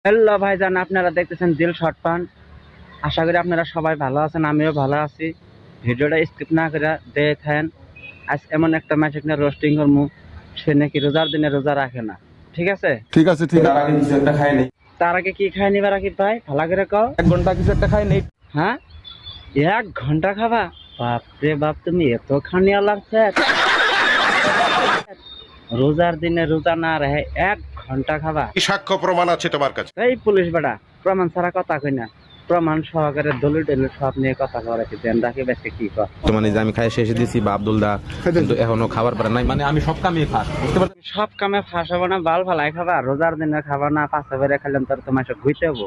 Hello ভাইজান, আপনারা দেখতেছেন দিল শর্ট পান। আশা করি আপনারা সবাই ভালো আছেন, আমিও ভালো আছি। ভিডিওটা স্কিপ না করে দেখেন। আজ এমন একটা ম্যাজিক না রোস্টিং করবো, সে নাকি রোজার দিনে রোজা রাখে না। ঠিক আছে ঠিক আছে ঠিক আছে। তার আগে কিছু একটা খাই নেই। তার আগে কি খাই নিবা রাকিব ভাই? ভালো করে কও। 1 ঘন্টা কিছু একটা খাই নেই। হ্যাঁ, 1 ঘন্টা খাবা? বাপ রে বাপ, তুমি এত খানিয়া লাগছে। রোজার দিনে রোজা না রাখে 1 ঘন্টা খাবা? সাক্ষ্য প্রমাণ আছে তোমার কাছে? এই পুলিশ বেটা, প্রমাণ ছাড়া কথা কই না। প্রমাণ সহকারে দলিল টলিল সব নিয়ে কথা কওয়া রাখি দেন। রাকিব আজকে কি কর? তো মানে যে আমি খাই শেষে দিছি বা আব্দুল দা কিন্তু এখনো খাবার পারে নাই, মানে আমি সব কামে ফাঁস, বুঝতে পারছেন? সব কামে ফাঁস হবো না, বাল ফালাই খাবা? রোজার দিনে খাবা না? পাঁচা বেড়ে খাইলাম তোর তোমার সব ঘুইতে হবো।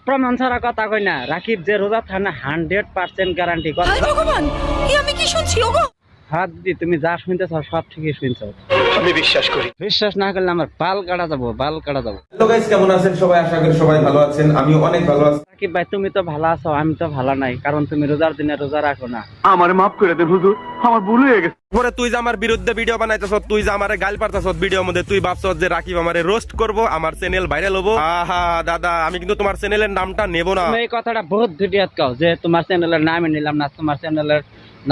প্রমাণ ছাড়া কথা কই না। রাকিব যে রোজা থানা 100% গ্যারান্টি। ভগবান, আমি কি শুনছি? ওগো হাত দি, তুমি যা শুনতেছ সব ঠিকই শুনছ। আমি বিশ্বাস করি। বিশ্বাস না করলে আমার বাল কাটা যাবো, বাল কাটা যাবো। হ্যালো গাইস, কেমন আছেন সবাই? আশা করি সবাই ভালো আছেন, আমিও অনেক ভালো আছি। রাকিব ভাই, তুমি তো ভালো আছো, আমি তো ভালো নাই, কারণ তুমি রোজার দিনে রোজা রাখো না। আমারে মাফ করে দেন হুজুর, আমার ভুল হয়ে গেছে। পরে তুই যে আমার বিরুদ্ধে ভিডিও বানাইতেছ, তুই যে আমারে গাল পারতাছ ভিডিওর মধ্যে, তুই ভাবছস যে রাকিব আমারে রোস্ট করব, আমার চ্যানেল ভাইরাল হবো। আহা দাদা, আমি কিন্তু তোমার চ্যানেলের নামটা নেব না। তুমি এই কথাটা বহুত ভিডিওত কও যে তোমার চ্যানেলের নামই নিলাম না, তোমার চ্যানেলের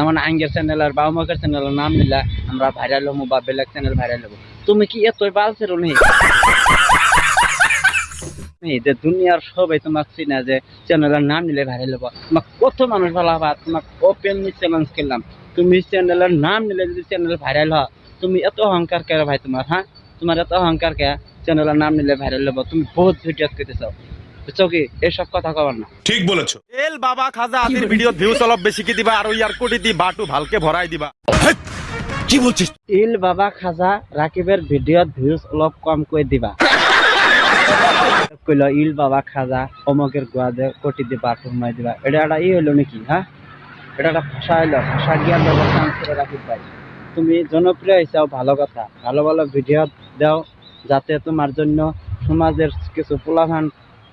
মানে আঙ্গের চ্যানেলের বা অমুকের চ্যানেলের নাম নিলা, আমরা ভাইরাল হবো বা বেলেগ চ্যানেল ভাইরাল হবো। তুমি কি এতই বালছের নি যে দুনিয়ার সবাই তোমাকে চিনা যে চ্যানেলের নাম নিলে ভাইরাল হবো? তোমাকে কত মানুষ ভালো হবা, তোমাকে ওপেনলি চ্যালেঞ্জ করলাম। তুমি চ্যানেলের নাম নিলে যদি চ্যানেল ভাইরাল হয়, তুমি এত অহংকার কে ভাই তোমার? হ্যাঁ, তোমার এত অহংকার কে? চ্যানেলের নাম নিলে ভাইরাল হবো? তুমি বহুত ভিডিও করতে চাও, বুঝছো কি? এসব কথা কবার না। ঠিক বলেছো। এল বাবা খাজা, আদির ভিডিও ভিউজ অলপ বেশি কি দিবা আর ইয়ার কোটি দি বাটু ভালকে ভরাই দিবা। কি বলছিস? ইল বাবা খাজা, রাকিবের ভিডিওত ভিউজ অলপ কম করে দিবা। কইল ইল বাবা খাজা অমকের গোয়াদে কোটি দি বাটু ঘুমাই দিবা। এটা একটা হইলো নাকি? হ্যাঁ, এটা একটা ভাষা হইলো, ভাষা জ্ঞান ব্যবস্থা করে রাকিব ভাই। তুমি জনপ্রিয় হিসাব ভালো কথা, ভালো ভালো ভিডিও দাও, যাতে তোমার জন্য সমাজের কিছু পোলাভান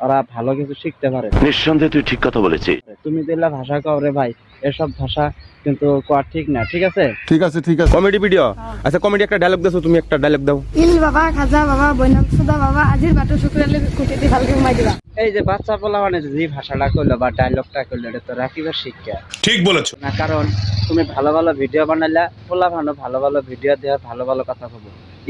ওরা ভালো কিছু শিখতে পারে। নিঃসন্দেহে তুই ঠিক কথা বলেছিস। তুমি যেগুলা ভাষা কও রে ভাই, এসব ভাষা কিন্তু কোয়া ঠিক না। ঠিক আছে ঠিক আছে ঠিক আছে। কমেডি ভিডিও, আচ্ছা কমেডি একটা ডায়লগ দাও, তুমি একটা ডায়লগ দাও। ইল বাবা খাজা বাবা বৈনাম সুদা বাবা আজির বাটো শুক্রালে কুটিতে ভালকে ঘুমাই দিবা। এই যে বাচ্চা পোলা মানে যে ভাষাটা কইলো বা ডায়লগটা কইলো, এটা তো রাকিবের শিক্ষা ঠিক বলেছো। না। কারণ তুমি ভালো ভালো ভিডিও বানাইলা, পোলা ভালো ভালো ভালো ভিডিও দেওয়া, ভালো ভালো কথা কব।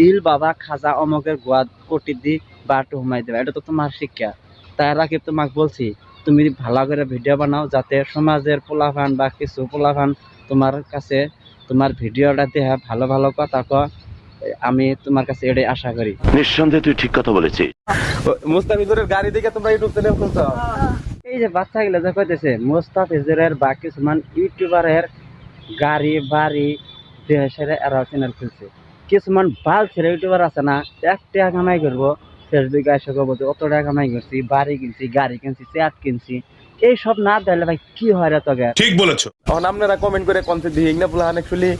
ইল বাবা খাজা অমকের গোয়াদ কোটি দি বাটু ঘুমাই দিবা, এটা তো তোমার শিক্ষা। তাই রাকিব তোমাকে বলছি, তুমি ভালো করে ভিডিও বানাও, যাতে সমাজের পোলাভান বা কিছু পোলাভান তোমার কাছে তোমার ভিডিওটা দিয়ে ভালো ভালো কথা কয়। আমি তোমার কাছে এটাই আশা করি। নিঃসন্দেহে তুই ঠিক কথা বলেছিস। মুস্তাফিজুরের গাড়ি দেখে তোমরা ইউটিউব চ্যানেল খুলছো। এই যে বাচ্চাগুলো যে কইতেছে মুস্তাফিজুরের বা কিছুমান ইউটিউবারের গাড়ি বাড়ি দেশের এরা চ্যানেল খুলছে। কিছুমান বাল ছেলে ইউটিউবার আছে না, 1 টাকা কামাই করবো, ফেসবুকে এসে করবো যে অত টাকা কামাই করছি, বাড়ি কিনছি, গাড়ি কিনছি, চেয়ার কিনছি। এই সব না দিলে ভাই কি হয় রে তোকে? ঠিক বলেছো। এখন আপনারা কমেন্ট করে কনসেপ্ট দিয়ে না বলা অ্যাকচুয়ালি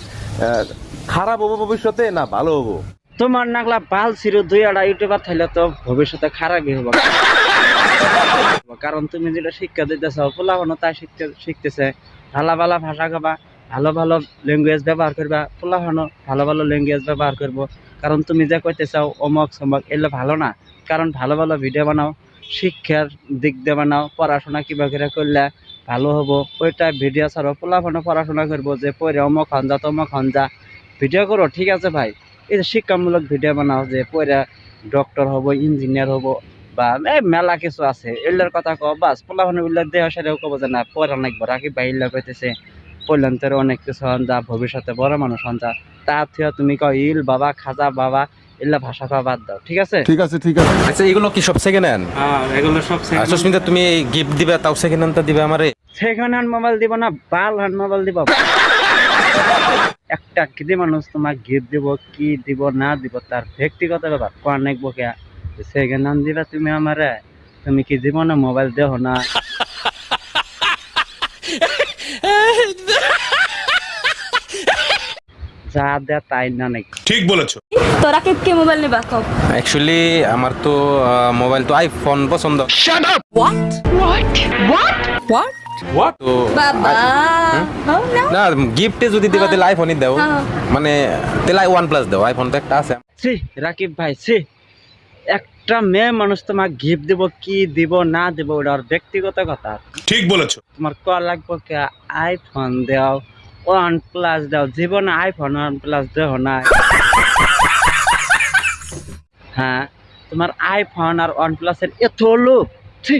খারাপ হবো ভবিষ্যতে না ভালো হবো? তোমার নাগলা বাল ছিল 2-2 ইউটিউবার থাইলে তো ভবিষ্যতে খারাপই হবো। কারণ তুমি যেটা শিক্ষা দিতেছ, পোলাপানও তাই শিখতেছে। ভালো ভালো ভাষা কবা, ভালো ভালো ল্যাঙ্গুয়েজ ব্যবহার করবা, পোলাপানও ভালো ভালো ল্যাঙ্গুয়েজ ব্যবহার করবো। কারণ তুমি যা কইতে চাও অমক সমক, এগুলো ভালো না। কারণ ভালো ভালো ভিডিও বানাও, শিক্ষার দিক দিয়ে বানাও, পড়াশোনা কিভাবে করলে ভালো হবো ওইটা ভিডিও ছাড়ো। পোলাপানও পড়াশোনা করবো, যে পড়ে অমক হন যা তমক হন যা, ভিডিও করো। ঠিক আছে ভাই, এই যে শিক্ষামূলক ভিডিও বানাও, যে পড়ে ডক্টর হবো, ইঞ্জিনিয়ার হবো, বা মেলা কিছু আছে, এগুলোর কথা কও। বাস পোলাপান উল্লেখ দেওয়া সেটাও কব যে না পড়া নাকবো। রাকিব ভাই ইল্লা কইতেছে পড়লেন অনেক কিছু হন যা, ভবিষ্যতে বড় মানুষ হন যা। তার থেকে তুমি কও ইল বাবা খাজা বাবা, এগুলা ভাষা কওয়া বাদ দাও। ঠিক আছে ঠিক আছে ঠিক আছে। আচ্ছা এগুলো কি সব সেকেন্ড হ্যান্ড? হ্যাঁ, এগুলো সব সুস্মিতা, তুমি গিফট দিবে, তাও সেকেন্ড হ্যান্ডটা দিবে আমারে? সেকেন্ড হ্যান্ড মোবাইল দিব না, বাল হ্যান্ড মোবাইল দিব। একটা কিদি মানুষ তোমার গিফট দিব, কি দিব না দিব তার ব্যক্তিগত ব্যাপার। কোয়া নাকবো কে সেকেন্ড হ্যান্ড দিবা তুমি আমারে? তুমি কি জীবনে মোবাইল দেহ না? যা দে তাই না নাকি? ঠিক বলেছো। তোরা কে মোবাইল নিবা কও? অ্যাকচুয়ালি আমার তো মোবাইল তো আইফোন পছন্দ। Shut up. হোয়াট তো বাবা ও না না, গিফটে যদি দিবা তাহলে আইফোনই দাও, হ্যাঁ। মানে তাহলে OnePlus দাও, আইফোন তো একটা আছে। সি রাকিব ভাই, সি একটা মেয়ে মানুষ তোমাকে গিফট দিব কি দিব না দিব ওটা ওর ব্যক্তিগত কথা। ঠিক বলেছো। তোমার ক লাগবে কে আইফোন দাও, OnePlus দাও, জীবনে আইফোন OnePlus দেও না। হ্যাঁ, তোমার আইফোন আর OnePlus এর এত লোক, ছি।